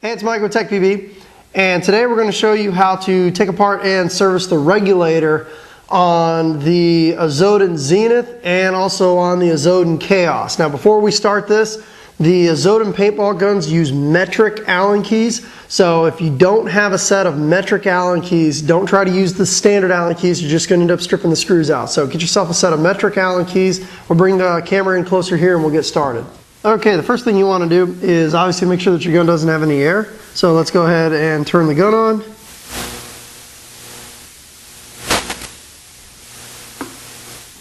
Hey, it's Mike with TechPB, and today we're going to show you how to take apart and service the regulator on the Azodin Zenith and also on the Azodin Chaos. Now, before we start this, the Azodin paintball guns use metric Allen keys, so if you don't have a set of metric Allen keys, don't try to use the standard Allen keys. You're just going to end up stripping the screws out. So get yourself a set of metric Allen keys. We'll bring the camera in closer here and we'll get started. Okay, the first thing you want to do is obviously make sure that your gun doesn't have any air. So let's go ahead and turn the gun on.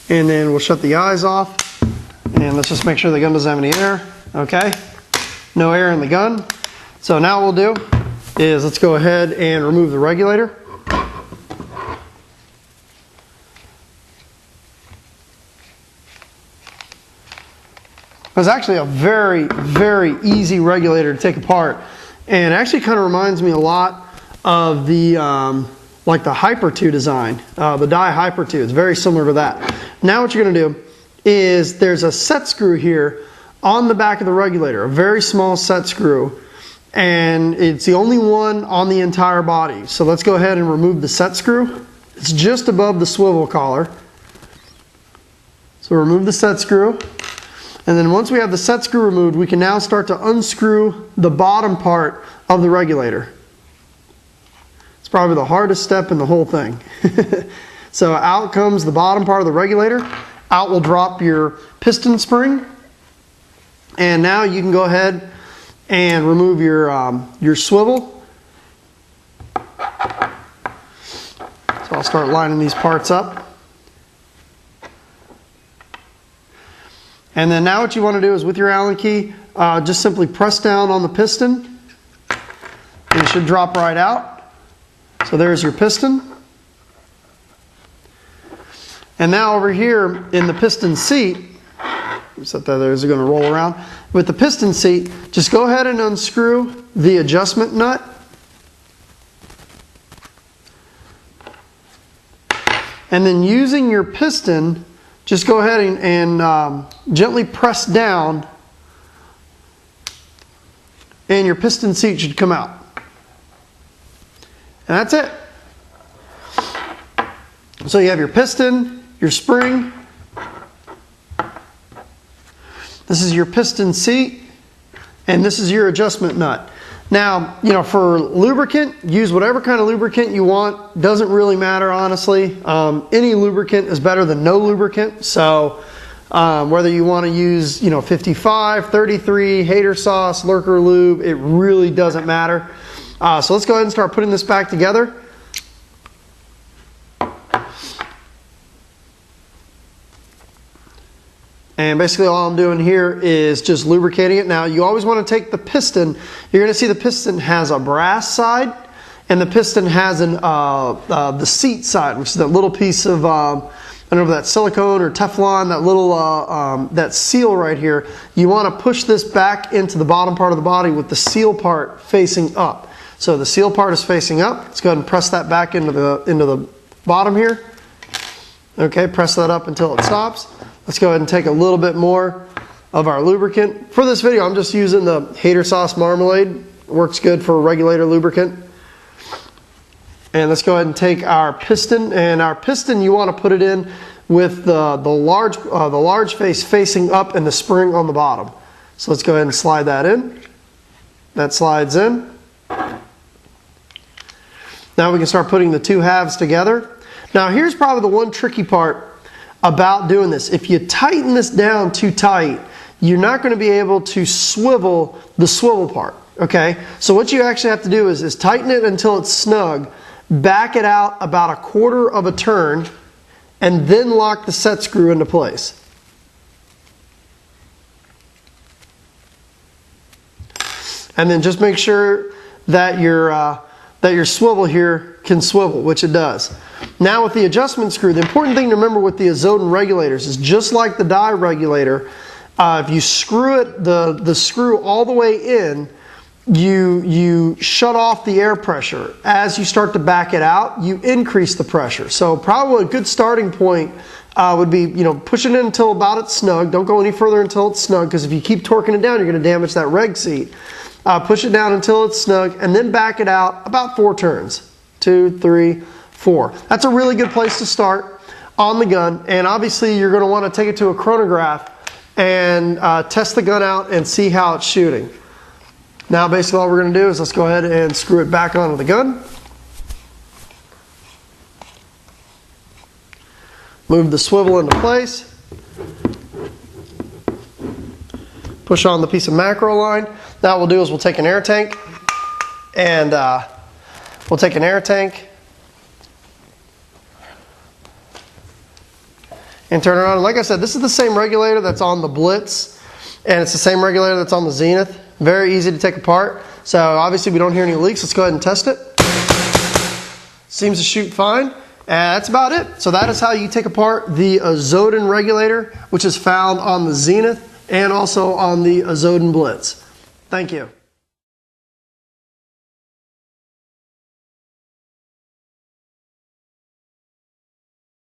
And then we'll shut the eyes off. And let's just make sure the gun doesn't have any air. Okay, no air in the gun. So now what we'll do is let's go ahead and remove the regulator. It's actually a very, very easy regulator to take apart, and it actually kind of reminds me a lot of the like the Hyper 2 design, the Dye Hyper 2. It's very similar to that. Now what you're going to do is there's a set screw here on the back of the regulator, a very small set screw, and it's the only one on the entire body. So let's go ahead and remove the set screw. It's just above the swivel collar. So remove the set screw. And then once we have the set screw removed, we can now start to unscrew the bottom part of the regulator. It's probably the hardest step in the whole thing. So out comes the bottom part of the regulator. Out will drop your piston spring. And now you can go ahead and remove your swivel. So I'll start lining these parts up. And then now what you want to do is with your Allen key, just simply press down on the piston. And it should drop right out. So there's your piston. And now over here in the piston seat, set that there, is going to roll around. With the piston seat, just go ahead and unscrew the adjustment nut. And then using your piston, just go ahead and gently press down, and your piston seat should come out. And that's it. So you have your piston, your spring. This is your piston seat, and this is your adjustment nut. Now, you know, for lubricant, use whatever kind of lubricant you want. Doesn't really matter, honestly. Any lubricant is better than no lubricant. So whether you want to use, 55, 33, hater sauce, lurker lube, it really doesn't matter. So let's go ahead and start putting this back together. And basically all I'm doing here is just lubricating it. Now you always want to take the piston. You're going to see the piston has a brass side, and the piston has the seat side, which is that little piece of, I don't know if that's silicone or Teflon, that little, that seal right here. You want to push this back into the bottom part of the body with the seal part facing up. So the seal part is facing up. Let's go ahead and press that back into the bottom here. Okay, press that up until it stops. Let's go ahead and take a little bit more of our lubricant. For this video, I'm just using the hater sauce marmalade. It works good for regulator lubricant. And let's go ahead and take our piston. And our piston, you want to put it in with the large face facing up and the spring on the bottom. So let's go ahead and slide that in. That slides in. Now we can start putting the two halves together. Now here's probably the one tricky part about doing this. If you tighten this down too tight, you're not going to be able to swivel the swivel part. Okay, so what you actually have to do is tighten it until it's snug, back it out about a quarter of a turn, and then lock the set screw into place. And then just make sure that your swivel here can swivel, which it does. Now with the adjustment screw, the important thing to remember with the Azodin regulators is just like the Dye regulator, if you screw it, the screw all the way in, you shut off the air pressure. As you start to back it out, you increase the pressure. So probably a good starting point would be, pushing it until about it's snug. Don't go any further until it's snug, because if you keep torquing it down, you're going to damage that reg seat. Push it down until it's snug, and then back it out about 4 turns. 2, 3, 4. That's a really good place to start on the gun, and obviously you're going to want to take it to a chronograph and test the gun out and see how it's shooting. Now basically all we're going to do is let's go ahead and screw it back onto the gun. Move the swivel into place. Push on the piece of macro line. Now what we'll do is we'll take an air tank and and turn it on. Like I said, this is the same regulator that's on the Blitz, and it's the same regulator that's on the Zenith. Very easy to take apart. So obviously we don't hear any leaks. Let's go ahead and test it. Seems to shoot fine. And that's about it. So that is how you take apart the Azodin regulator, which is found on the Zenith and also on the Azodin Blitz. Thank you.